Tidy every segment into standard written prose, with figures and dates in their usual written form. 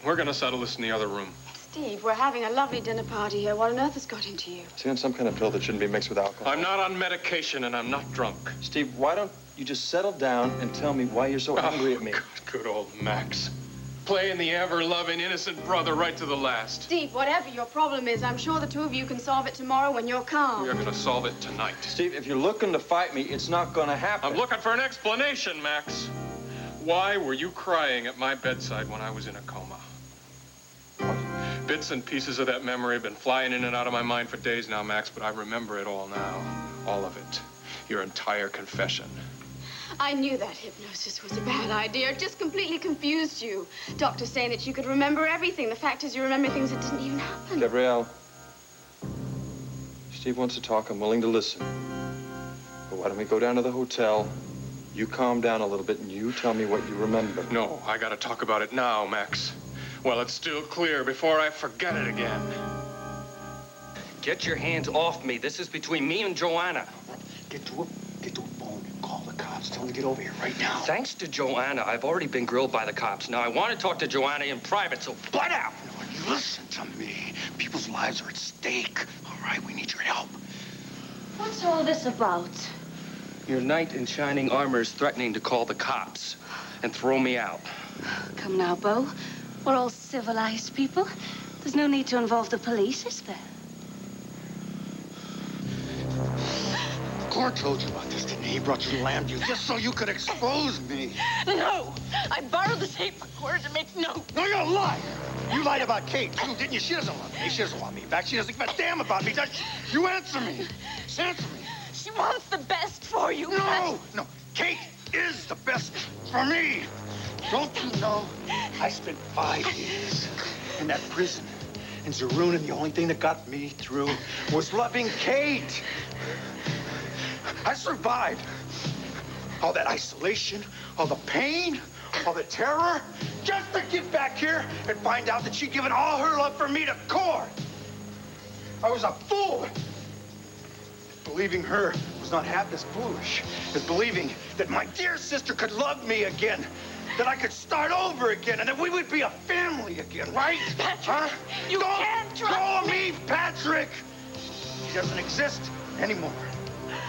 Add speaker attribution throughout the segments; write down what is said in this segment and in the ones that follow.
Speaker 1: We're gonna settle this in the other room.
Speaker 2: Steve, we're having a lovely dinner party here. What on earth has got into you?
Speaker 3: Is he on some kind of pill that shouldn't be mixed with alcohol?
Speaker 1: I'm not on medication, and I'm not drunk.
Speaker 3: Steve, why don't you just settle down and tell me why you're so angry at me?
Speaker 1: Good old Max. Playing the ever-loving, innocent brother right to the last.
Speaker 2: Steve, whatever your problem is, I'm sure the two of you can solve it tomorrow when you're calm.
Speaker 1: We're gonna solve it tonight.
Speaker 3: Steve, if you're looking to fight me, it's not gonna happen.
Speaker 1: I'm looking for an explanation, Max. Why were you crying at my bedside when I was in a coma? Bits and pieces of that memory have been flying in and out of my mind for days now, Max, but I remember it all now. All of it. Your entire confession.
Speaker 2: I knew that hypnosis was a bad idea. It just completely confused you. Doctor's saying that you could remember everything. The fact is you remember things that didn't even happen.
Speaker 3: Gabrielle, Steve wants to talk. I'm willing to listen. But why don't we go down to the hotel? You calm down a little bit and you tell me what you remember.
Speaker 1: No, I gotta talk about it now, Max. Well, it's still clear before I forget it again.
Speaker 4: Get your hands off me. This is between me and Joanna.
Speaker 5: Get to a phone and call the cops. Tell them to get over here right now.
Speaker 4: Thanks to Joanna, I've already been grilled by the cops. Now, I want to talk to Joanna in private, so butt out.
Speaker 5: No, you listen to me. People's lives are at stake. All right, we need your help.
Speaker 6: What's all this about?
Speaker 4: Your knight in shining armor is threatening to call the cops and throw me out.
Speaker 6: Come now, Bo. We're all civilized people. There's no need to involve the police, is there?
Speaker 5: Cord told you about this, didn't he? He brought you to Lambview just so you could expose me.
Speaker 6: No! I borrowed the tape recorder to make notes.
Speaker 5: No, you're a liar. You lied about Kate, too, didn't you? She doesn't love me. She doesn't want me back. She doesn't give a damn about me, does she? You answer me. Answer me.
Speaker 6: She wants the best for you.
Speaker 5: No. Kate is the best for me. Don't you know? I spent 5 years in that prison in Zaroon, and the only thing that got me through was loving Kate. I survived all that isolation, all the pain, all the terror, just to get back here and find out that she'd given all her love for me to Cord. I was a fool. Believing her was not half as foolish as believing that my dear sister could love me again, that I could start over again, and that we would be a family again, right?
Speaker 6: Patrick,
Speaker 5: huh?
Speaker 6: you can't trust
Speaker 5: call me Patrick. He doesn't exist anymore.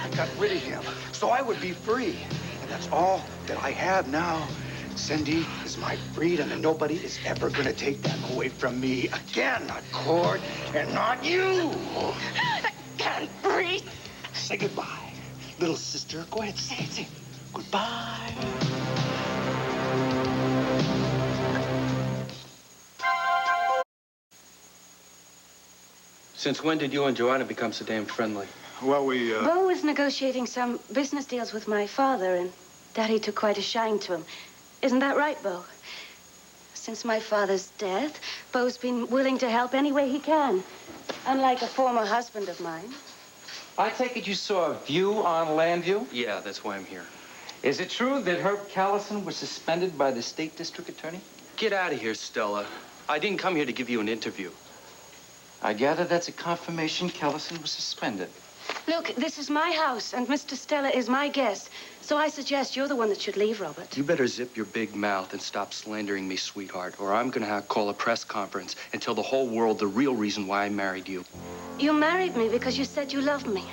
Speaker 5: I got rid of him so I would be free, and that's all that I have now. Cindy is my freedom, and nobody is ever going to take that away from me again. Not Cord, and not you.
Speaker 6: I can't breathe.
Speaker 5: Say goodbye, little sister. Go ahead, say it. Goodbye.
Speaker 4: Since when did you and Joanna become so damn friendly?
Speaker 3: Well,
Speaker 6: Bo was negotiating some business deals with my father, and Daddy took quite a shine to him. Isn't that right, Bo? Since my father's death, Bo's been willing to help any way he can, unlike a former husband of mine.
Speaker 7: I take it you saw a view on Lambview?
Speaker 4: Yeah, that's why I'm here.
Speaker 7: Is it true that Herb Callison was suspended by the state district attorney?
Speaker 4: Get out of here, Stella. I didn't come here to give you an interview.
Speaker 7: I gather that's a confirmation Callison was suspended.
Speaker 6: Look, this is my house, and Mr. Stella is my guest. So I suggest you're the one that should leave, Robert.
Speaker 4: You better zip your big mouth and stop slandering me, sweetheart, or I'm gonna have to call a press conference and tell the whole world the real reason why I married you.
Speaker 6: You married me because you said you loved me.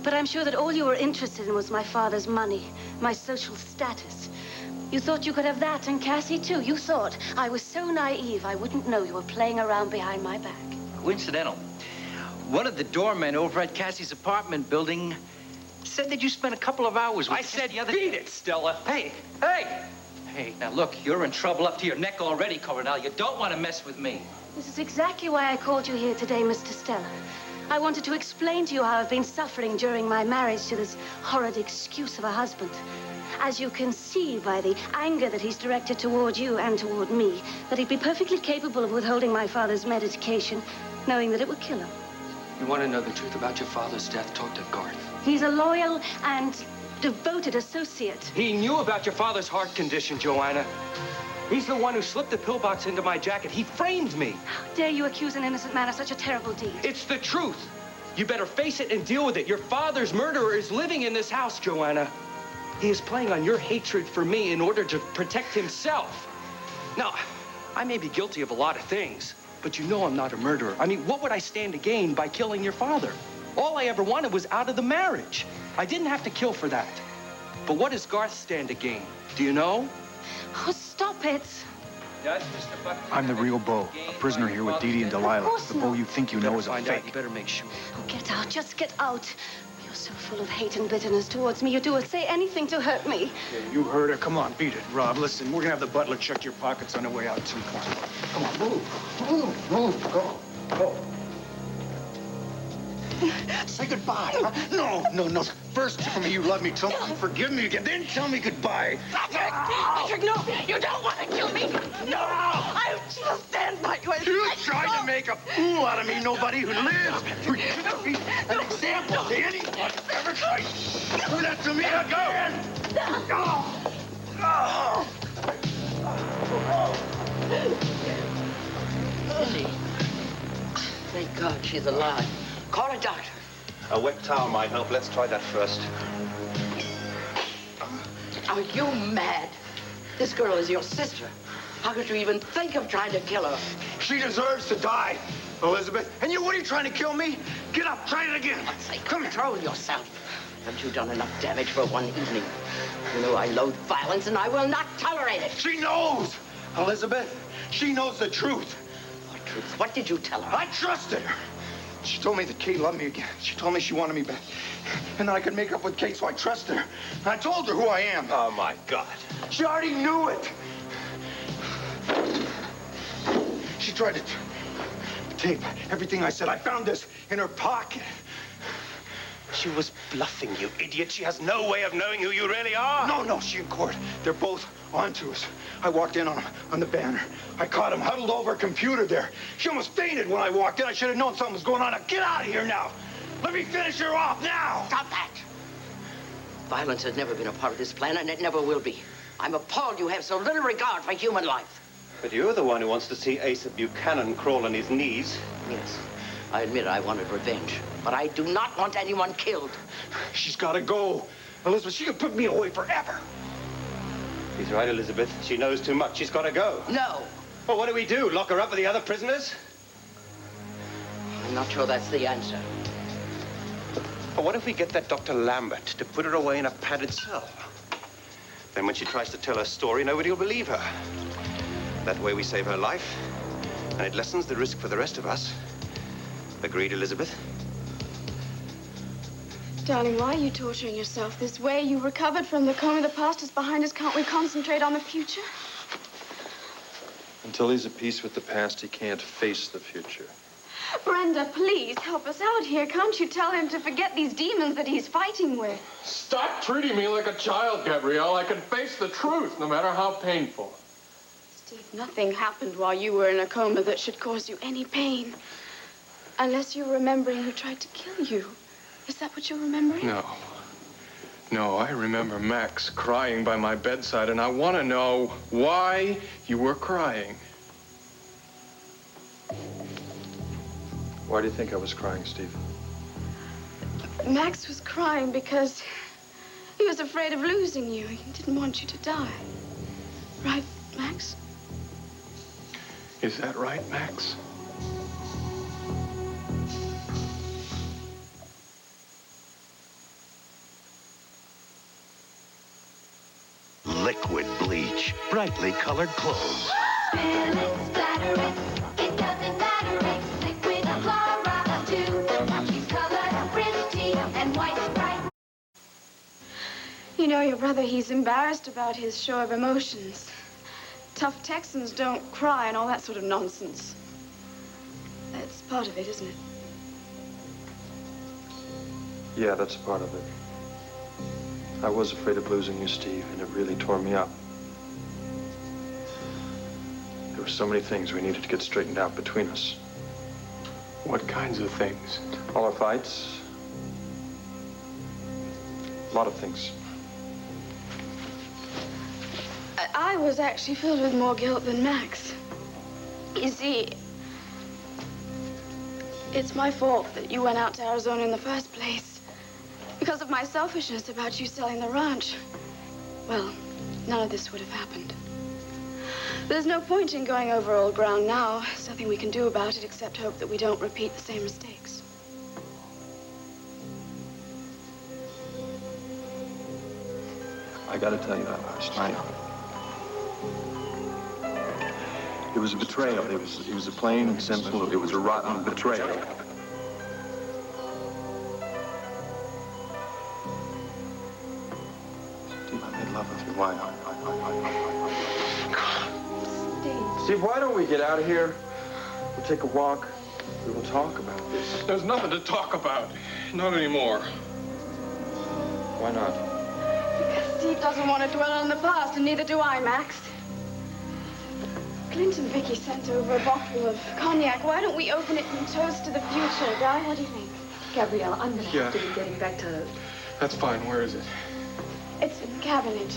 Speaker 6: But I'm sure that all you were interested in was my father's money, my social status. You thought you could have that and Cassie, too. You thought I was so naive I wouldn't know you were playing around behind my back.
Speaker 7: Coincidental. One of the doormen over at Cassie's apartment building said that you spent a couple of hours with
Speaker 4: I said,
Speaker 7: the other
Speaker 4: beat it, Stella.
Speaker 7: Hey, now look, you're in trouble up to your neck already, Coronel. You don't want to mess with me.
Speaker 6: This is exactly why I called you here today, Mr. Stella. I wanted to explain to you how I've been suffering during my marriage to this horrid excuse of a husband. As you can see by the anger that he's directed toward you and toward me, that he'd be perfectly capable of withholding my father's medication, knowing that it would kill him.
Speaker 4: You want to know the truth about your father's death? Talk to Garth.
Speaker 6: He's a loyal and devoted associate.
Speaker 4: He knew about your father's heart condition, Joanna. He's the one who slipped the pillbox into my jacket. He framed me.
Speaker 6: How dare you accuse an innocent man of such a terrible deed?
Speaker 4: It's the truth. You better face it and deal with it. Your father's murderer is living in this house, Joanna. He is playing on your hatred for me in order to protect himself. Now, I may be guilty of a lot of things, but you know I'm not a murderer. I mean, what would I stand to gain by killing your father? All I ever wanted was out of the marriage. I didn't have to kill for that. But what does Garth stand to gain? Do you know?
Speaker 6: Oh, stop it.
Speaker 5: I'm the real Beau, a prisoner here with Dee Dee and Delilah. The Beau you think you know is a
Speaker 4: Find out. You
Speaker 5: fake.
Speaker 4: better make sure.
Speaker 6: Oh, get out. Just get out. You're so full of hate and bitterness towards me. You do say anything to hurt me.
Speaker 5: Yeah, you heard her. Come on, beat it. Rob, listen, we're gonna have the butler check your pockets on the way out, too. Come on, move. Go. Say goodbye, huh? No. First tell me you love me. Tell me you forgive me again. Then tell me goodbye.
Speaker 6: Patrick, no. You don't want to kill me. No. I will stand by you.
Speaker 5: You tried to make a fool out of me. Nobody who lives for you to be an example to anyone who ever tried to do that to me again.
Speaker 8: Lily. Thank God she's alive. Call a doctor.
Speaker 9: A wet towel might help. Let's try that first.
Speaker 8: Are you mad? This girl is your sister. How could you even think of trying to kill her?
Speaker 5: She deserves to die, Elizabeth. And you, what are you trying to kill me? Get up, try it again.
Speaker 8: Say, control yourself. Haven't you done enough damage for one evening? You know I loathe violence and I will not tolerate it.
Speaker 5: She knows, Elizabeth. She knows the truth.
Speaker 8: What truth? What did you tell her?
Speaker 5: I trusted her. She told me that Kate loved me again. She told me she wanted me back. And that I could make up with Kate, so I trusted her. And I told her who I am.
Speaker 9: Oh, my God.
Speaker 5: She already knew it. She tried to tape everything I said. I found this in her pocket.
Speaker 9: She was bluffing, you idiot. She has no way of knowing who you really are.
Speaker 5: No, she and Court. They're both onto us. I walked in on them, on the banner. I caught him huddled over a computer there. She almost fainted when I walked in. I should have known something was going on. Now get out of here now. Let me finish her off now.
Speaker 8: Stop that. Violence has never been a part of this plan, and it never will be. I'm appalled you have so little regard for human life.
Speaker 9: But you're the one who wants to see Asa Buchanan crawl on his knees.
Speaker 8: Yes, I admit I wanted revenge, but I do not want anyone killed.
Speaker 5: She's got to go. Elizabeth, she can put me away forever.
Speaker 9: He's right, Elizabeth. She knows too much. She's got to go.
Speaker 8: No.
Speaker 9: Well, what do? Lock her up with the other prisoners?
Speaker 8: I'm not sure that's the answer.
Speaker 9: But what if we get that Dr. Lambert to put her away in a padded cell? Then when she tries to tell her story, nobody will believe her. That way we save her life, and it lessens the risk for the rest of us. Agreed, Elizabeth?
Speaker 2: Darling, why are you torturing yourself this way? You recovered from the coma. The past is behind us. Can't we concentrate on the future?
Speaker 3: Until he's at peace with the past, he can't face the future.
Speaker 2: Brenda, please help us out here. Can't you tell him to forget these demons that he's fighting with?
Speaker 1: Stop treating me like a child, Gabrielle. I can face the truth, no matter how painful.
Speaker 2: Steve, nothing happened while you were in a coma that should cause you any pain. Unless you're remembering who tried to kill you. Is that what you're remembering?
Speaker 1: No, I remember Max crying by my bedside, and I want to know why you were crying.
Speaker 3: Why do you think I was crying, Steve?
Speaker 2: Max was crying because he was afraid of losing you. He didn't want you to die. Right, Max?
Speaker 1: Is that right, Max?
Speaker 10: Liquid bleach, brightly colored clothes.
Speaker 11: Spill it, splatter it, it doesn't matter. It's liquid Flora too. She's colored, pretty, and white and bright.
Speaker 2: You know, your brother, he's embarrassed about his show of emotions. Tough Texans don't cry and all that sort of nonsense. That's part of it, isn't it?
Speaker 3: Yeah, that's part of it. I was afraid of losing you, Steve, and it really tore me up. There were so many things we needed to get straightened out between us.
Speaker 1: What kinds of things?
Speaker 3: All our fights. A lot of things.
Speaker 2: I was actually filled with more guilt than Max. You see, it's my fault that you went out to Arizona in the first place. Because of my selfishness about you selling the ranch. Well, none of this would have happened. There's no point in going over old ground now. There's nothing we can do about it except hope that we don't repeat the same mistakes.
Speaker 3: I gotta tell you that last night. It was a betrayal. It was a plain and simple, it was a rotten betrayal. Steve, I made love with you. Why? Steve, why don't we get out of here? We'll take a walk. We will talk about this.
Speaker 1: There's nothing to talk about. Not anymore.
Speaker 3: Why not?
Speaker 2: Because Steve doesn't want to dwell on the past, and neither do I, Max. Clint and Vicky sent over a bottle of cognac. Why don't we open it and toast to the future, Guy? What do you think?
Speaker 12: Gabrielle, I'm gonna have to be getting back to...
Speaker 1: That's fine. Where is it?
Speaker 2: It's in the cabinet.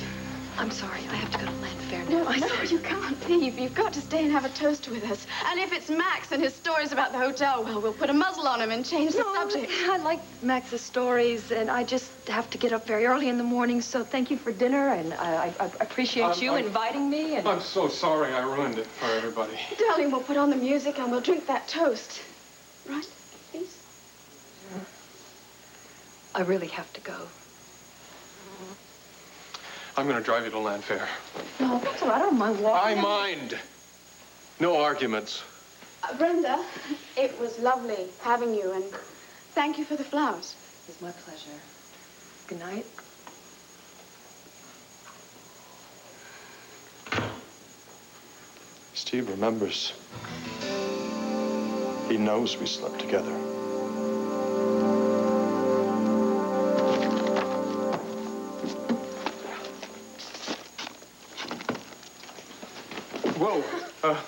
Speaker 12: I'm sorry, I have to go to Landfair now.
Speaker 2: No, you can't leave. You've got to stay and have a toast with us. And if it's Max and his stories about the hotel, well, we'll put a muzzle on him and change the subject.
Speaker 12: I like Max's stories, and I just have to get up very early in the morning, so thank you for dinner, and I appreciate you inviting me. And
Speaker 1: I'm so sorry I ruined it for everybody.
Speaker 2: Darling, we'll put on the music and we'll drink that toast. Right, please?
Speaker 12: I really have to go.
Speaker 1: I'm going to drive you to Landfair.
Speaker 12: No, that's all right. I don't mind walking.
Speaker 1: I mind. No arguments.
Speaker 2: Brenda, it was lovely having you, and thank you for the flowers.
Speaker 12: It was my pleasure. Good night.
Speaker 3: Steve remembers. He knows we slept together.
Speaker 1: Whoa.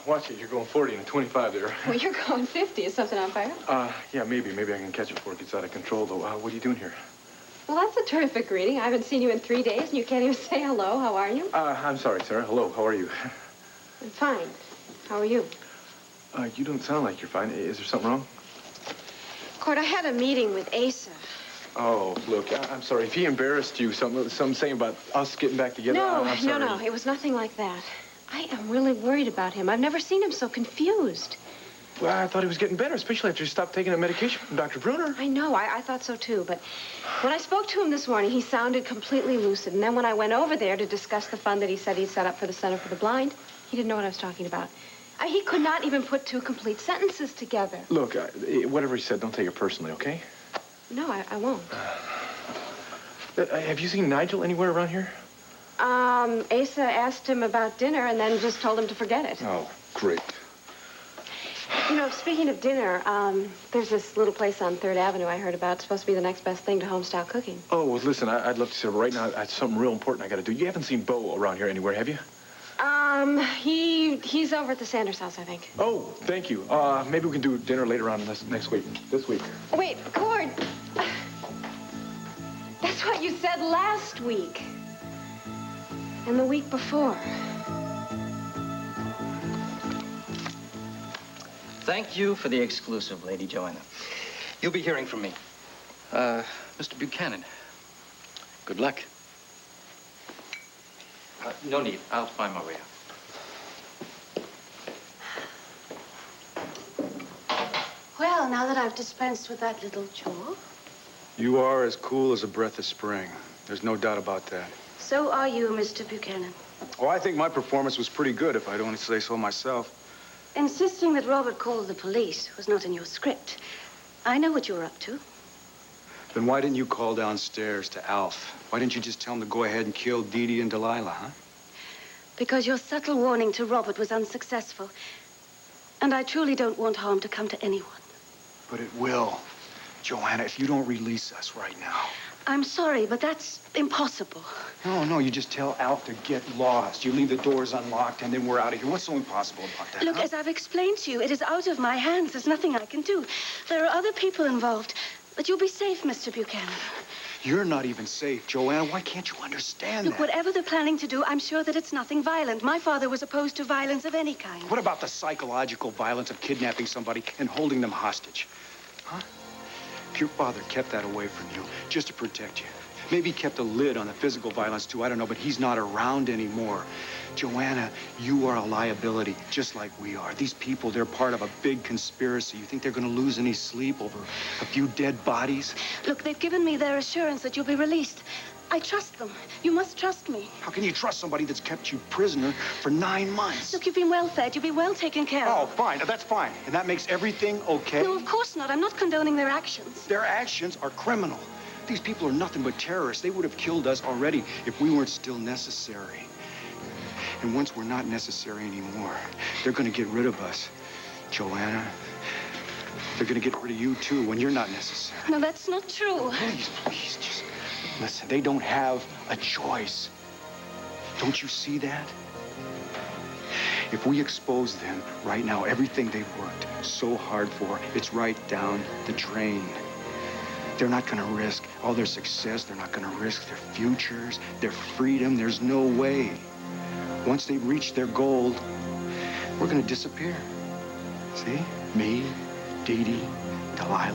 Speaker 1: Watch it. You're going 40 and 25 there.
Speaker 12: Well, you're going 50. Is something on fire?
Speaker 1: Yeah, maybe. Maybe I can catch it before it gets out of control, though. What are you doing here?
Speaker 12: Well, that's a terrific greeting. I haven't seen you in 3 days, and you can't even say hello. How are you?
Speaker 1: I'm sorry, Sarah. Hello. How are you?
Speaker 12: I'm fine. How are you?
Speaker 1: You don't sound like you're fine. Is there something wrong?
Speaker 6: Court, I had a meeting with Asa.
Speaker 1: Oh, look, I'm sorry. If he embarrassed you, something saying about us getting back together, I'm sorry.
Speaker 6: No. It was nothing like that. I am really worried about him. I've never seen him so confused.
Speaker 1: Well, I thought he was getting better, especially after he stopped taking that medication from Dr. Bruner.
Speaker 6: I know. I thought so, too. But when I spoke to him this morning, he sounded completely lucid. And then when I went over there to discuss the fund that he said he'd set up for the Center for the Blind, he didn't know what I was talking about. He could not even put two complete sentences together.
Speaker 1: Look, whatever he said, don't take it personally, okay?
Speaker 6: No, I won't.
Speaker 1: Have you seen Nigel anywhere around here?
Speaker 6: Asa asked him about dinner and then just told him to forget it.
Speaker 1: Oh, great.
Speaker 6: You know, speaking of dinner, there's this little place on 3rd Avenue I heard about. It's supposed to be the next best thing to homestyle cooking.
Speaker 1: Oh, well, listen, I'd love to say right now, that's something real important I got to do. You haven't seen Bo around here anywhere, have you?
Speaker 6: He's over at the Sanders house, I think.
Speaker 1: Oh, thank you. Maybe we can do dinner later on next week. This week.
Speaker 6: Wait, Cord. That's what you said last week. And the week before.
Speaker 7: Thank you for the exclusive, Lady Joanna. You'll be hearing from me. Mr. Buchanan, good luck. No need. I'll find my way out.
Speaker 6: Well, now that I've dispensed with that little chore.
Speaker 5: You are as cool as a breath of spring. There's no doubt about that.
Speaker 6: So are you, Mr. Buchanan.
Speaker 5: Oh, I think my performance was pretty good, if I'd only say so myself.
Speaker 6: Insisting that Robert call the police was not in your script. I know what you were up to.
Speaker 5: Then why didn't you call downstairs to Alf? Why didn't you just tell him to go ahead and kill Dee Dee and Delilah, huh?
Speaker 6: Because your subtle warning to Robert was unsuccessful. And I truly don't want harm to come to anyone.
Speaker 5: But it will. Joanna, if you don't release us right now.
Speaker 6: I'm sorry, but that's impossible.
Speaker 5: No, you just tell Alf to get lost. You leave the doors unlocked, and then we're out of here. What's so impossible about that,
Speaker 6: Look,
Speaker 5: huh?
Speaker 6: as I've explained to you, it is out of my hands. There's nothing I can do. There are other people involved. But you'll be safe, Mr. Buchanan.
Speaker 5: You're not even safe, Joanna. Why can't you understand
Speaker 6: Look,
Speaker 5: that?
Speaker 6: whatever they're planning to do, I'm sure that it's nothing violent. My father was opposed to violence of any kind.
Speaker 5: What about the psychological violence of kidnapping somebody and holding them hostage? Huh? If your father kept that away from you just to protect you, Maybe he kept a lid on the physical violence, too. I don't know, but he's not around anymore. Joanna, you are a liability, just like we are. These people, they're part of a big conspiracy. You think they're going to lose any sleep over a few dead bodies?
Speaker 6: Look, they've given me their assurance that you'll be released. I trust them. You must trust me.
Speaker 5: How can you trust somebody that's kept you prisoner for 9 months?
Speaker 6: Look, you've been well fed. You've been well taken care
Speaker 5: Oh,
Speaker 6: of.
Speaker 5: fine. That's fine. And that makes everything okay?
Speaker 6: No, of course not. I'm not condoning their actions.
Speaker 5: Their actions are criminal. These people are nothing but terrorists. They would have killed us already if we weren't still necessary. And once we're not necessary anymore, they're going to get rid of us. Joanna, they're going to get rid of you, too, when you're not necessary.
Speaker 6: No, that's not true.
Speaker 5: Please, please, just listen. They don't have a choice. Don't you see that? If we expose them right now, everything they've worked so hard for, it's right down the drain. They're not going to risk all their success. They're not going to risk their futures, their freedom. There's no way. Once they reach their goal, we're going to disappear. See? Me, Dee Dee, Delilah,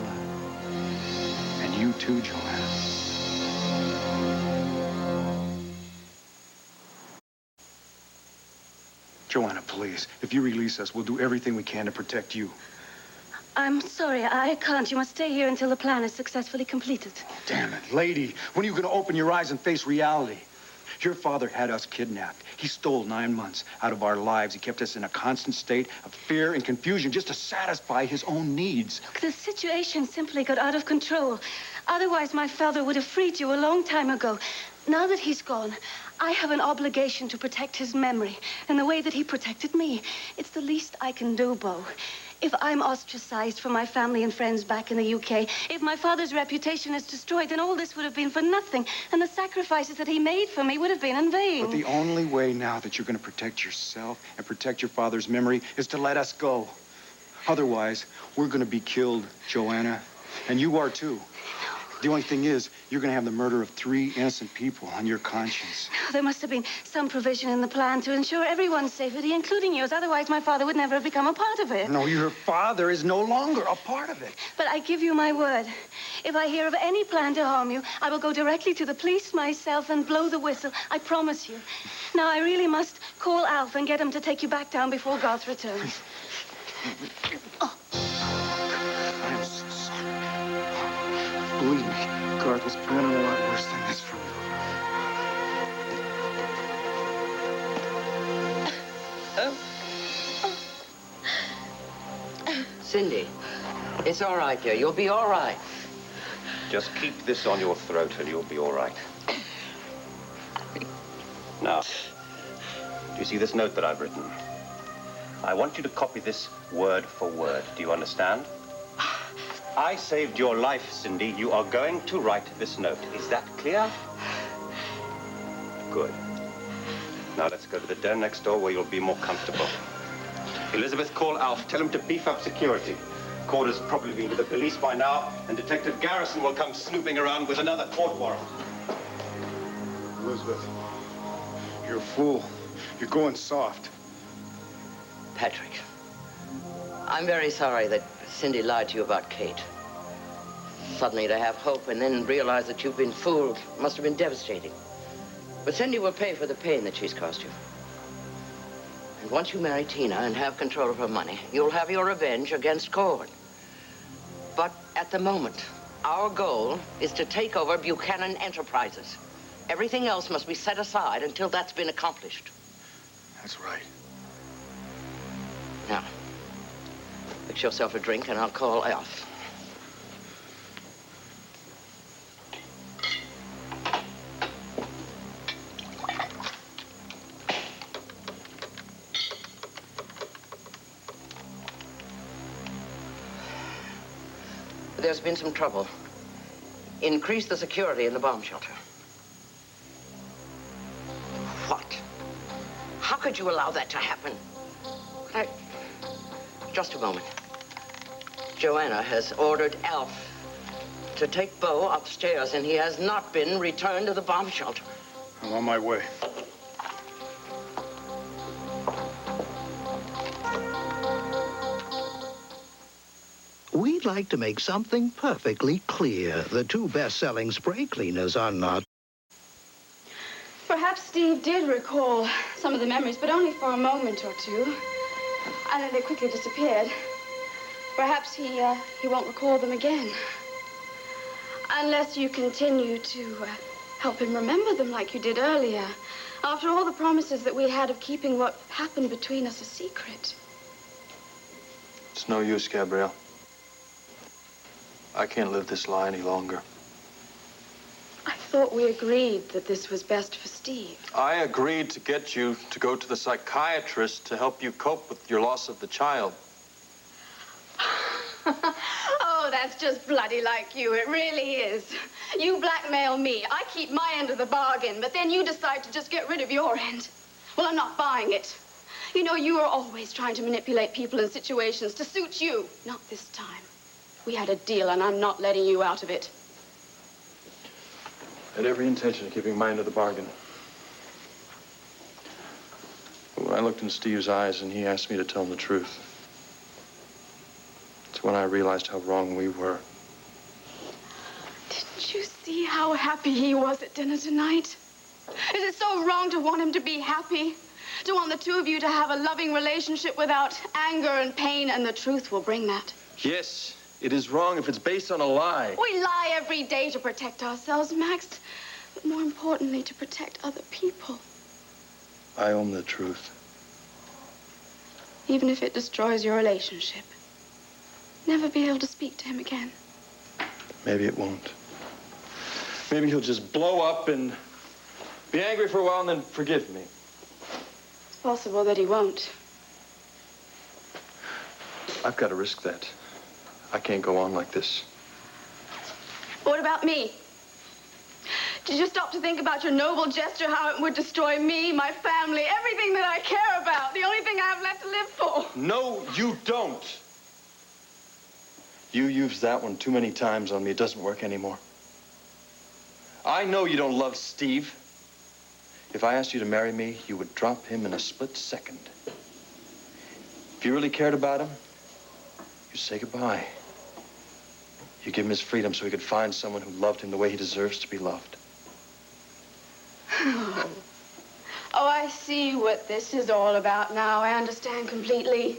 Speaker 5: and you too, Joanna. Joanna, please, if you release us, we'll do everything we can to protect you.
Speaker 6: I'm sorry, I can't. You must stay here until the plan is successfully completed.
Speaker 5: Damn it, lady. When are you going to open your eyes and face reality? Your father had us kidnapped. He stole 9 months out of our lives. He kept us in a constant state of fear and confusion just to satisfy his own needs.
Speaker 6: Look, the situation simply got out of control. Otherwise, my father would have freed you a long time ago. Now that he's gone, I have an obligation to protect his memory in the way that he protected me. It's the least I can do, Bo. If I'm ostracized from my family and friends back in the UK, if my father's reputation is destroyed, then all this would have been for nothing, and the sacrifices that he made for me would have been in vain.
Speaker 5: But the only way now that you're going to protect yourself and protect your father's memory is to let us go. Otherwise, we're going to be killed, Joanna. And you are, too. The only thing is, you're going to have the murder of 3 innocent people on your conscience.
Speaker 6: There must have been some provision in the plan to ensure everyone's safety, including yours. Otherwise, my father would never have become a part of it.
Speaker 5: No, your father is no longer a part of it.
Speaker 6: But I give you my word. If I hear of any plan to harm you, I will go directly to the police myself and blow the whistle. I promise you. Now, I really must call Alf and get him to take you back down before Garth returns. Oh.
Speaker 5: I'm so sorry. Believe me, Garth was planning a lot worse than this for you.
Speaker 8: Cindy, it's all right, dear. You'll be all right.
Speaker 9: Just keep this on your throat and you'll be all right. Now, do you see this note that I've written? I want you to copy this word for word. Do you understand? I saved your life, Cindy. You are going to write this note. Is that clear? Good. Now let's go to the den next door where you'll be more comfortable. Elizabeth, call Alf. Tell him to beef up security. Corder's probably been to the police by now, and Detective Garrison will come snooping around with another court warrant.
Speaker 5: Elizabeth, you're a fool. You're going soft.
Speaker 8: Patrick, I'm very sorry that Cindy lied to you about Kate. Suddenly to have hope and then realize that you've been fooled must have been devastating. But Cindy will pay for the pain that she's caused you. And once you marry Tina and have control of her money, you'll have your revenge against Cord. But at the moment, our goal is to take over Buchanan Enterprises. Everything else must be set aside until that's been accomplished.
Speaker 5: That's right.
Speaker 8: Now, fix yourself a drink and I'll call Alf. There's been some trouble. Increase the security in the bomb shelter. What? How could you allow that to happen? Just a moment. Joanna has ordered Alf to take Bo upstairs, and he has not been returned to the bomb shelter.
Speaker 5: I'm on my way.
Speaker 10: we'd like to make something perfectly clear. The two best-selling spray cleaners are not...
Speaker 2: Perhaps Steve did recall some of the memories, but only for a moment or two. And then they quickly disappeared. Perhaps he won't recall them again. Unless you continue to help him remember them like you did earlier. After all the promises that we had of keeping what happened between us a secret.
Speaker 3: It's no use, Gabrielle. I can't live this lie any longer.
Speaker 2: I thought we agreed that this was best for Steve.
Speaker 3: I agreed to get you to go to the psychiatrist to help you cope with your loss of the child.
Speaker 2: Oh, that's just bloody like you. It really is. You blackmail me. I keep my end of the bargain, but then you decide to just get rid of your end. Well, I'm not buying it. You know, you are always trying to manipulate people and situations to suit you. Not this time. We had a deal, and I'm not letting you out of it.
Speaker 3: I had every intention of keeping my end of the bargain. But when I looked in Steve's eyes and he asked me to tell him the truth, it's when I realized how wrong we were.
Speaker 2: Didn't you see how happy he was at dinner tonight? Is it so wrong to want him to be happy? To want the two of you to have a loving relationship without anger and pain, and the truth will bring that.
Speaker 3: Yes, it is wrong if it's based on a lie.
Speaker 2: We lie every day to protect ourselves, Max. But more importantly, to protect other people.
Speaker 3: I own the truth.
Speaker 2: Even if it destroys your relationship. Never be able to speak to him again.
Speaker 3: Maybe it won't. Maybe he'll just blow up and be angry for a while and then forgive me.
Speaker 2: It's possible that he won't.
Speaker 3: I've got to risk that. I can't go on like this.
Speaker 2: What about me? Did you stop to think about your noble gesture, how it would destroy me, my family, everything that I care about, the only thing I have left to live for?
Speaker 3: No, you don't. You used that one too many times on me. It doesn't work anymore. I know you don't love Steve. If I asked you to marry me, you would drop him in a split second. If you really cared about him, you say goodbye. You give him his freedom so he could find someone who loved him the way he deserves to be loved.
Speaker 2: Oh, I see what this is all about now. I understand completely.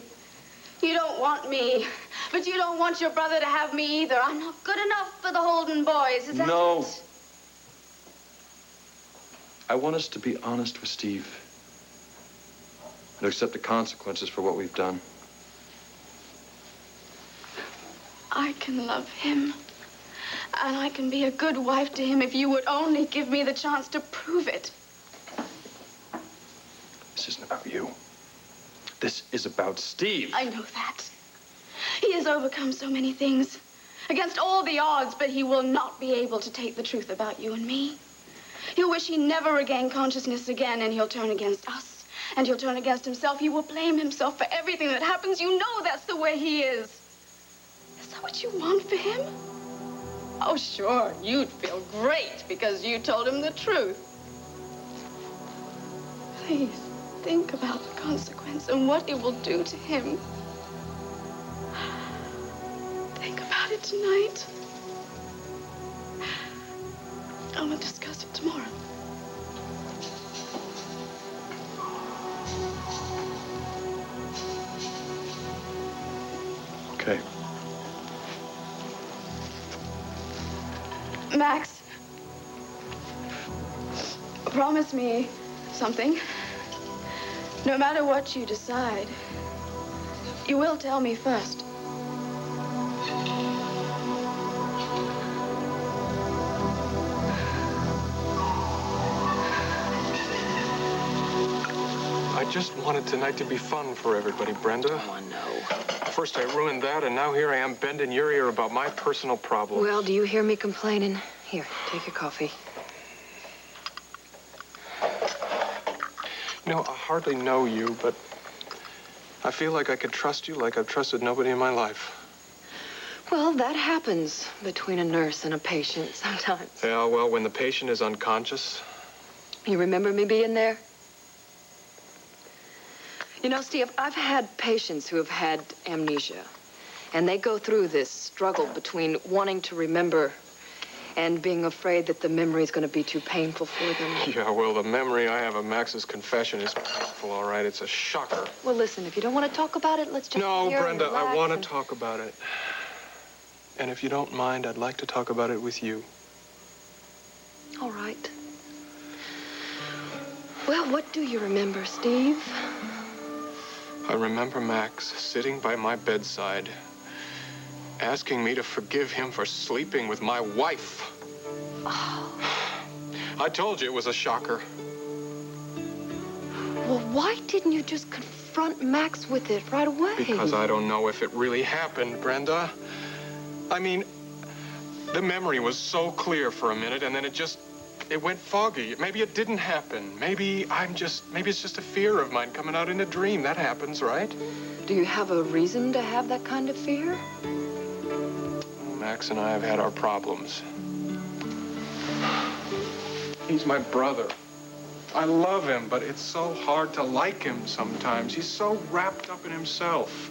Speaker 2: You don't want me, but you don't want your brother to have me either. I'm not good enough for the Holden boys, is that
Speaker 3: No.
Speaker 2: it?
Speaker 3: I want us to be honest with Steve and accept the consequences for what we've done.
Speaker 2: I can love him, and I can be a good wife to him if you would only give me the chance to prove it.
Speaker 3: This isn't about you. This is about Steve.
Speaker 2: I know that. He has overcome so many things, against all the odds, but he will not be able to take the truth about you and me. He'll wish he never regained consciousness again, and he'll turn against us, and he'll turn against himself. He will blame himself for everything that happens. You know that's the way he is. Is that what you want for him? Oh, sure, you'd feel great because you told him the truth. Please, think about the consequence and what it will do to him. Think about it tonight. And we'll discuss it tomorrow.
Speaker 3: Okay.
Speaker 2: Max, promise me something. No matter what you decide, you will tell me first.
Speaker 1: I just wanted tonight to be fun for everybody, Brenda.
Speaker 12: Oh, no.
Speaker 1: First I ruined that, and now here I am bending your ear about my personal problems.
Speaker 12: Well, do you hear me complaining? Here, take your coffee.
Speaker 1: You know, I hardly know you, but I feel like I could trust you like I've trusted nobody in my life.
Speaker 12: Well, that happens between a nurse and a patient sometimes.
Speaker 1: Yeah, well, when the patient is unconscious.
Speaker 12: You remember me being there? You know, Steve, I've had patients who have had amnesia. And they go through this struggle between wanting to remember and being afraid that the memory is going to be too painful for them.
Speaker 1: Yeah, well, the memory I have of Max's confession is painful, all right? It's a shocker.
Speaker 12: Well, listen, if you don't want to talk about it, let's just
Speaker 1: No,
Speaker 12: hear
Speaker 1: Brenda,
Speaker 12: and
Speaker 1: I
Speaker 12: relax
Speaker 1: want
Speaker 12: and...
Speaker 1: to talk about it. And if you don't mind, I'd like to talk about it with you.
Speaker 12: All right. Well, what do you remember, Steve?
Speaker 1: I remember Max sitting by my bedside, asking me to forgive him for sleeping with my wife.
Speaker 12: Oh.
Speaker 1: I told you it was a shocker.
Speaker 12: Well, why didn't you just confront Max with it right away?
Speaker 1: Because I don't know if it really happened, Brenda. I mean, the memory was so clear for a minute, and then it went foggy. Maybe it didn't happen. Maybe it's just a fear of mine coming out in a dream. That happens, right?
Speaker 12: Do you have a reason to have that kind of fear?
Speaker 1: Max and I have had our problems. He's my brother. I love him, but it's so hard to like him sometimes. He's so wrapped up in himself.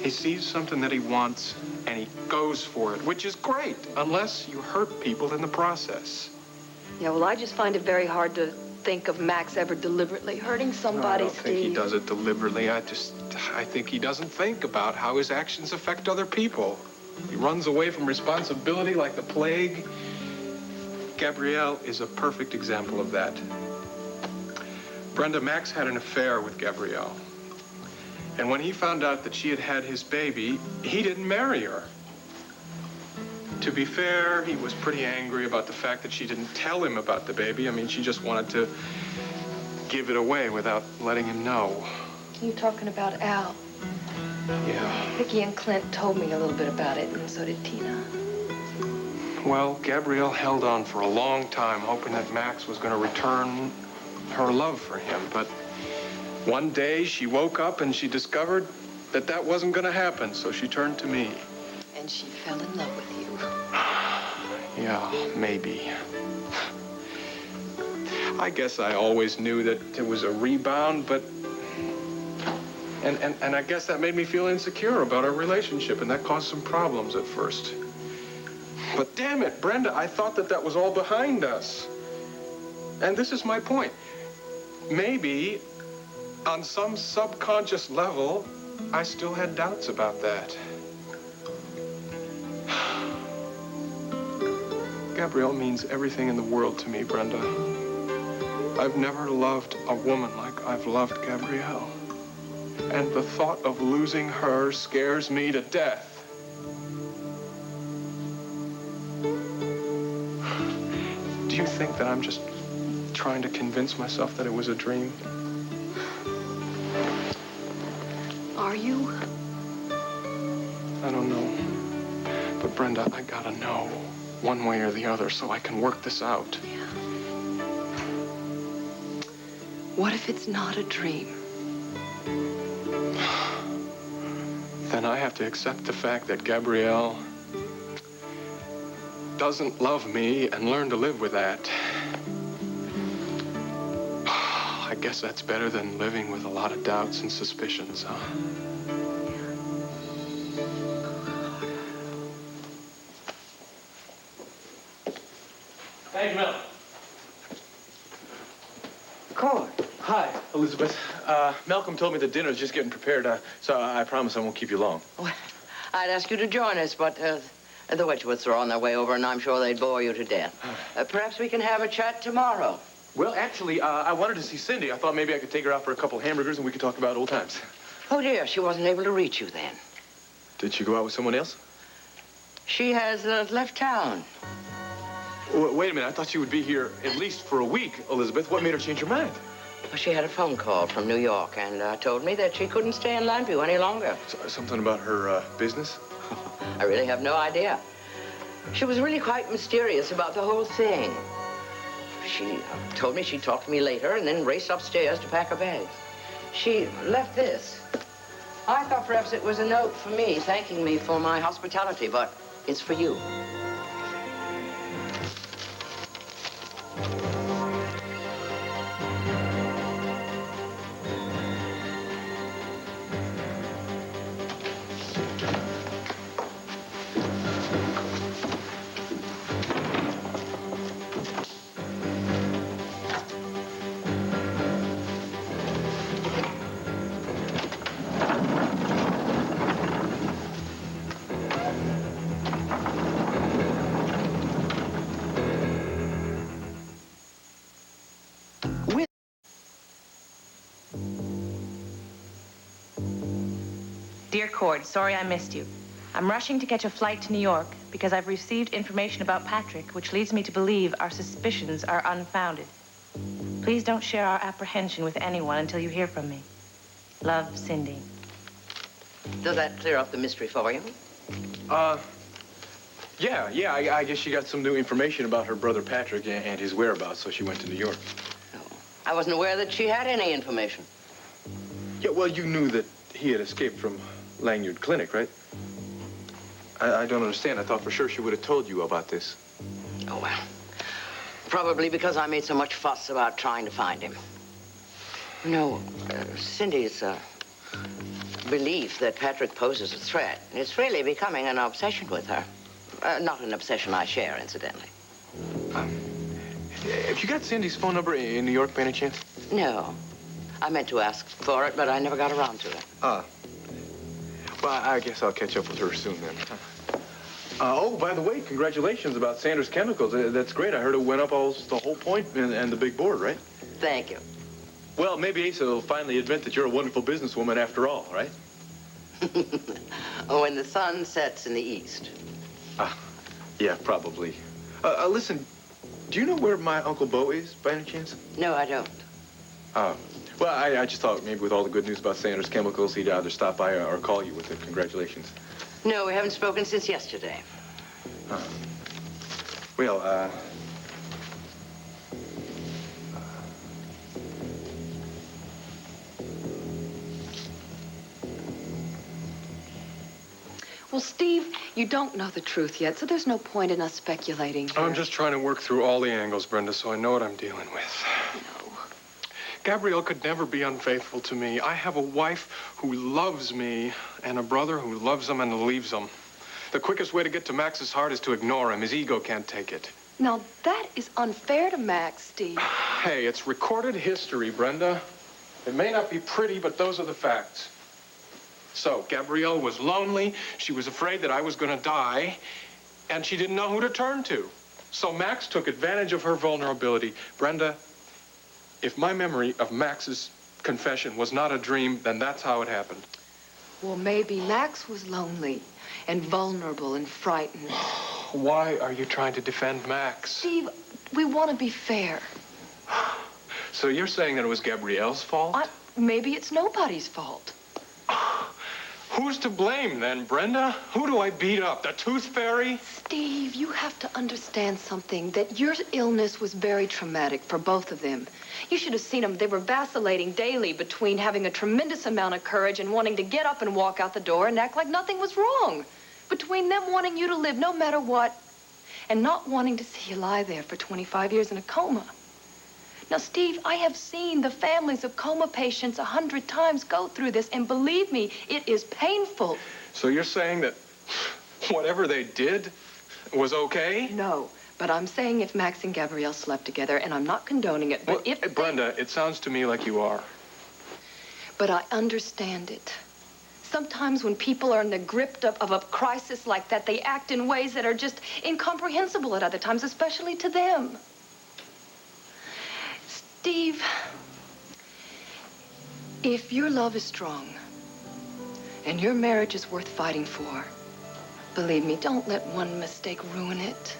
Speaker 1: He sees something that he wants, and he goes for it, which is great, unless you hurt people in the process.
Speaker 12: Yeah, well, I just find it very hard to think of Max ever deliberately hurting somebody,
Speaker 1: I don't think he does it deliberately. I think he doesn't think about how his actions affect other people. He runs away from responsibility like the plague. Gabrielle is a perfect example of that. Brenda, Max had an affair with Gabrielle. And when he found out that she had had his baby, he didn't marry her. To be fair, he was pretty angry about the fact that she didn't tell him about the baby. I mean, she just wanted to give it away without letting him know.
Speaker 12: You're talking about Al.
Speaker 1: Yeah.
Speaker 12: Vicki and Clint told me a little bit about it, and so did Tina.
Speaker 1: Well, Gabrielle held on for a long time, hoping that Max was going to return her love for him. But one day she woke up and she discovered that that wasn't going to happen, so she turned to me.
Speaker 12: And she fell in love with you.
Speaker 1: Yeah, maybe. I guess I always knew that it was a rebound, but... And I guess that made me feel insecure about our relationship, and that caused some problems at first. But damn it, Brenda, I thought that that was all behind us. And this is my point. Maybe, on some subconscious level, I still had doubts about that. Gabrielle means everything in the world to me, Brenda. I've never loved a woman like I've loved Gabrielle. And the thought of losing her scares me to death. Do you think that I'm just trying to convince myself that it was a dream?
Speaker 12: Are you?
Speaker 1: I don't know. But Brenda, I gotta know one way or the other so I can work this out.
Speaker 12: Yeah. What if it's not a dream?
Speaker 1: Then I have to accept the fact that Gabrielle doesn't love me and learn to live with that. I guess that's better than living with a lot of doubts and suspicions, huh?
Speaker 13: Hey, Mel.
Speaker 8: Cole.
Speaker 13: Hi, Elizabeth. Malcolm told me the dinner's just getting prepared, so I promise I won't keep you long.
Speaker 8: Well, I'd ask you to join us, but the Wedgwoods are on their way over, and I'm sure they'd bore you to death. Perhaps we can have a chat tomorrow.
Speaker 13: Well, actually, I wanted to see Cindy. I thought maybe I could take her out for a couple hamburgers and we could talk about old times.
Speaker 8: Oh, dear, she wasn't able to reach you then.
Speaker 13: Did she go out with someone else?
Speaker 8: She has left town.
Speaker 13: Wait a minute. I thought she would be here at least for a week, Elizabeth. What made her change her mind?
Speaker 8: Well, she had a phone call from New York and told me that she couldn't stay in Llanview any longer.
Speaker 13: Something about her business?
Speaker 8: I really have no idea. She was really quite mysterious about the whole thing. She told me she'd talk to me later and then raced upstairs to pack her bags. She left this. I thought perhaps it was a note for me, thanking me for my hospitality, but it's for you.
Speaker 14: Dear Cord, sorry I missed you. I'm rushing to catch a flight to New York because I've received information about Patrick, which leads me to believe our suspicions are unfounded. Please don't share our apprehension with anyone until you hear from me. Love, Cindy.
Speaker 8: Does that clear up the mystery for you?
Speaker 13: Yeah, I guess she got some new information about her brother Patrick and his whereabouts, so she went to New York.
Speaker 8: No. I wasn't aware that she had any information.
Speaker 13: Yeah, well, you knew that he had escaped from Lanyard Clinic, right? I don't understand. I thought for sure she would have told you about this.
Speaker 8: Oh, well. Probably because I made so much fuss about trying to find him. No, Cindy's belief that Patrick poses a threat is really becoming an obsession with her. Not an obsession I share, incidentally.
Speaker 13: Have you got Cindy's phone number in New York by any chance?
Speaker 8: No. I meant to ask for it, but I never got around to it.
Speaker 13: Well, I guess I'll catch up with her soon then. Oh, by the way, congratulations about Sanders Chemicals. That's great. I heard it went up almost the whole point and the big board, right?
Speaker 8: Thank you.
Speaker 13: Well, maybe Asa will finally admit that you're a wonderful businesswoman after all, right?
Speaker 8: Oh, when the sun sets in the east.
Speaker 13: Yeah, probably. Listen, do you know where my Uncle Bo is, by any chance?
Speaker 8: No, I don't.
Speaker 13: Well, I just thought maybe with all the good news about Sanders Chemicals, he'd either stop by or call you with it. Congratulations.
Speaker 8: No, we haven't spoken since yesterday.
Speaker 13: Well,
Speaker 12: Well, Steve, you don't know the truth yet, so there's no point in us speculating here.
Speaker 1: I'm just trying to work through all the angles, Brenda, so I know what I'm dealing with.
Speaker 12: No.
Speaker 1: Gabrielle could never be unfaithful to me. I have a wife who loves me and a brother who loves him and leaves him. The quickest way to get to Max's heart is to ignore him. His ego can't take it.
Speaker 12: Now, that is unfair to Max, Steve.
Speaker 1: Hey, it's recorded history, Brenda. It may not be pretty, but those are the facts. So, Gabrielle was lonely, she was afraid that I was going to die, and she didn't know who to turn to. So Max took advantage of her vulnerability. Brenda, if my memory of Max's confession was not a dream, then that's how it happened.
Speaker 12: Well, maybe Max was lonely and vulnerable and frightened.
Speaker 1: Why are you trying to defend Max?
Speaker 12: Steve, we want to be fair.
Speaker 1: So you're saying that it was Gabrielle's fault?
Speaker 12: Maybe it's nobody's fault.
Speaker 1: Who's to blame then, Brenda? Who do I beat up? The tooth fairy?
Speaker 12: Steve, you have to understand something, that your illness was very traumatic for both of them. You should have seen them. They were vacillating daily between having a tremendous amount of courage and wanting to get up and walk out the door and act like nothing was wrong. Between them wanting you to live no matter what and not wanting to see you lie there for 25 years in a coma. Now, Steve, I have seen the families of coma patients 100 times go through this, and believe me, it is painful.
Speaker 1: So you're saying that whatever they did was okay?
Speaker 12: No, but I'm saying if Max and Gabrielle slept together, and I'm not condoning it, but
Speaker 1: well, Brenda, it sounds to me like you are.
Speaker 12: But I understand it. Sometimes when people are in the grip of a crisis like that, they act in ways that are just incomprehensible at other times, especially to them. Steve, if your love is strong and your marriage is worth fighting for, believe me, don't let one mistake ruin it.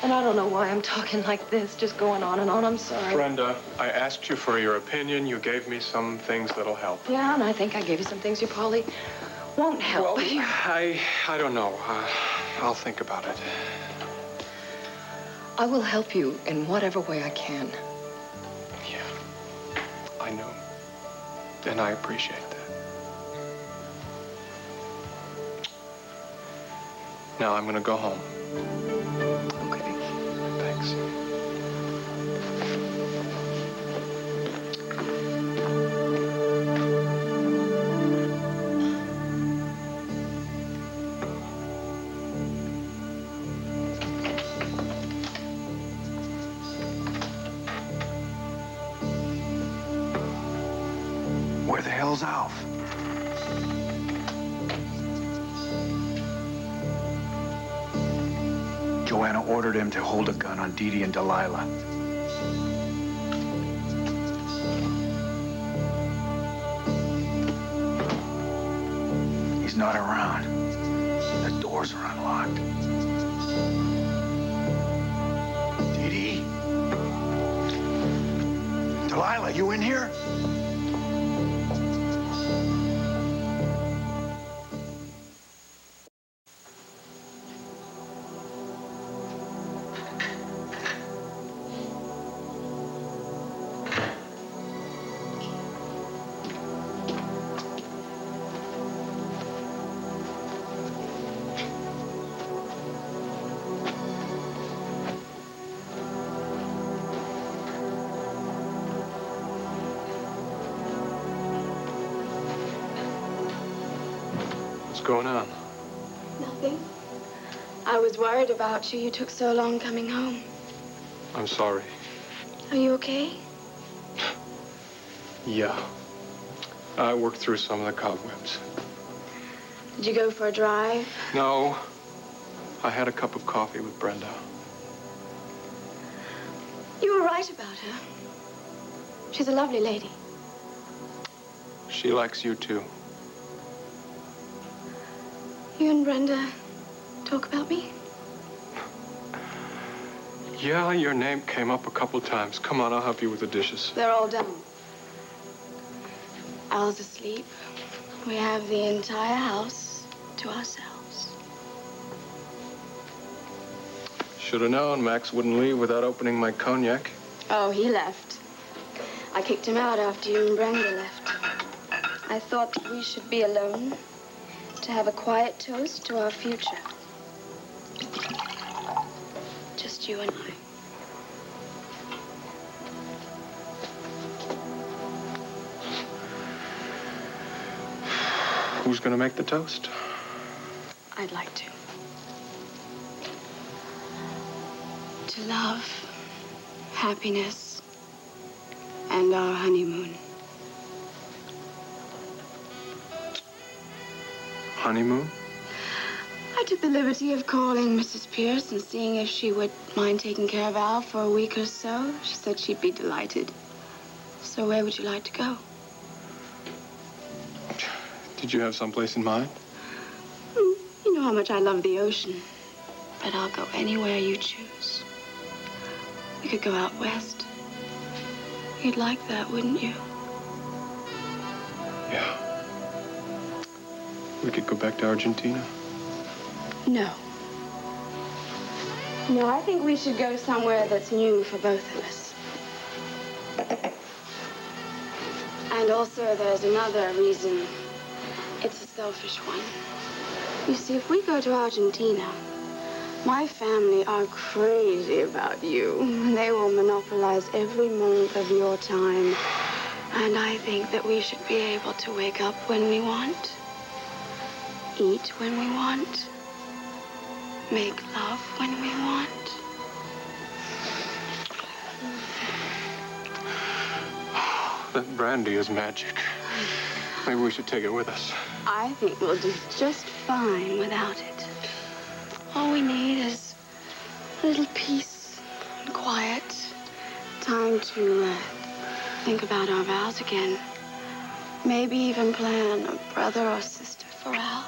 Speaker 12: And I don't know why I'm talking like this, just going on and on. I'm sorry.
Speaker 1: Brenda, I asked you for your opinion. You gave me some things that'll help.
Speaker 12: Yeah, and I think I gave you some things you probably won't help.
Speaker 1: Well, I don't know. I'll think about it.
Speaker 12: I will help you in whatever way I can.
Speaker 1: Yeah, I know. And I appreciate that. Now I'm going to go home.
Speaker 12: Okay.
Speaker 1: Thanks.
Speaker 5: Where the hell's Alf? Joanna ordered him to hold a gun on Dee Dee and Delilah. he's not around. The doors are unlocked. Dee Dee? Delilah, you in here?
Speaker 1: What's going on?
Speaker 2: Nothing. I was worried about you. You took so long coming home.
Speaker 1: I'm sorry.
Speaker 2: Are you okay?
Speaker 1: Yeah. I worked through some of the cobwebs.
Speaker 2: Did you go for a drive?
Speaker 1: No. I had a cup of coffee with Brenda.
Speaker 2: You were right about her. She's a lovely lady.
Speaker 1: She likes you, too.
Speaker 2: You and Brenda talk about me?
Speaker 1: Yeah, your name came up a couple times. Come on, I'll help you with the dishes.
Speaker 2: They're all done. Al's asleep. We have the entire house to ourselves.
Speaker 1: Should have known Max wouldn't leave without opening my cognac.
Speaker 2: Oh, he left. I kicked him out after you and Brenda left. I thought that we should be alone to have a quiet toast to our future. Just you and I.
Speaker 1: Who's gonna make the toast?
Speaker 2: I'd like to. To love, happiness, and our honeymoon.
Speaker 1: Honeymoon?
Speaker 2: I took the liberty of calling Mrs. Pierce and seeing if she would mind taking care of Al for a week or so. She said she'd be delighted. So where would you like to go?
Speaker 1: Did you have someplace in mind?
Speaker 2: You know how much I love the ocean. But I'll go anywhere you choose. We could go out west. You'd like that, wouldn't you?
Speaker 1: Yeah. We could go back to Argentina.
Speaker 2: No. No, I think we should go somewhere that's new for both of us. And also, there's another reason. It's a selfish one. You see, if we go to Argentina, my family are crazy about you. They will monopolize every moment of your time. And I think that we should be able to wake up when we want, eat when we want, make love when we want.
Speaker 1: That brandy is magic. Maybe we should take it with us.
Speaker 2: I think we'll do just fine without it. All we need is a little peace and quiet. Time to think about our vows again. Maybe even plan a brother or sister for Al.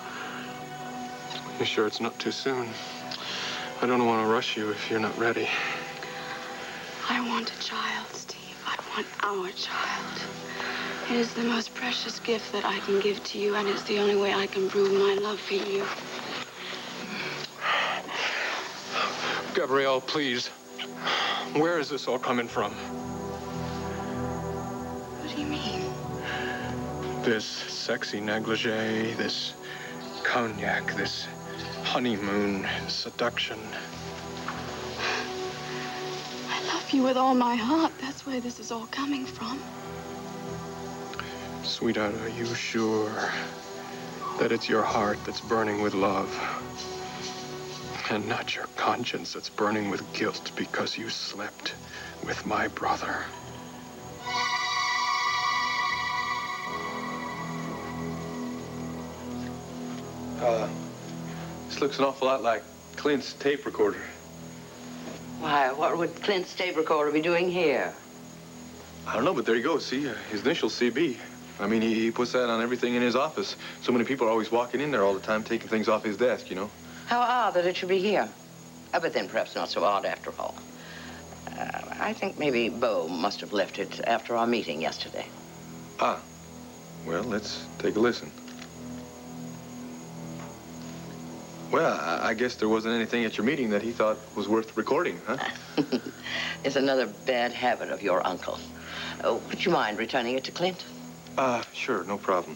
Speaker 1: You sure it's not too soon? I don't want to rush you if you're not ready.
Speaker 2: I want a child, Steve. I want our child. It is the most precious gift that I can give to you, and it's the only way I can prove my love for you.
Speaker 1: Gabrielle, please. Where is this all coming from?
Speaker 2: What do you mean?
Speaker 1: This sexy negligee, this cognac, this honeymoon seduction.
Speaker 2: I love you with all my heart. That's where this is all coming from.
Speaker 1: Sweetheart, are you sure that it's your heart that's burning with love and not your conscience that's burning with guilt because you slept with my brother?
Speaker 13: This looks an awful lot like Clint's tape recorder.
Speaker 8: Why, what would Clint's tape recorder be doing here?
Speaker 13: I don't know, but there you go. See, his initials CB. I mean, he puts that on everything in his office. So many people are always walking in there all the time, taking things off his desk, you know?
Speaker 8: How odd that it should be here. But then perhaps not so odd after all. I think maybe Bo must have left it after our meeting yesterday.
Speaker 13: Ah. Well, let's take a listen. Well, I guess there wasn't anything at your meeting that he thought was worth recording, huh?
Speaker 8: It's another bad habit of your uncle. Would you mind returning it to Clint?
Speaker 13: Sure, no problem.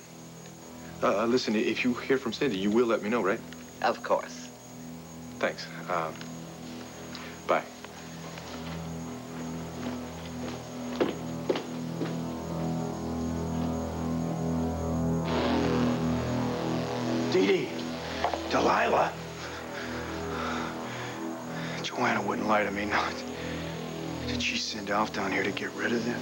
Speaker 13: Listen, if you hear from Cindy, you will let me know, right?
Speaker 8: Of course.
Speaker 13: Thanks. Bye.
Speaker 5: Dee Dee, Delilah. Joanna wouldn't lie to me, no. Did she send Alf down here to get rid of them?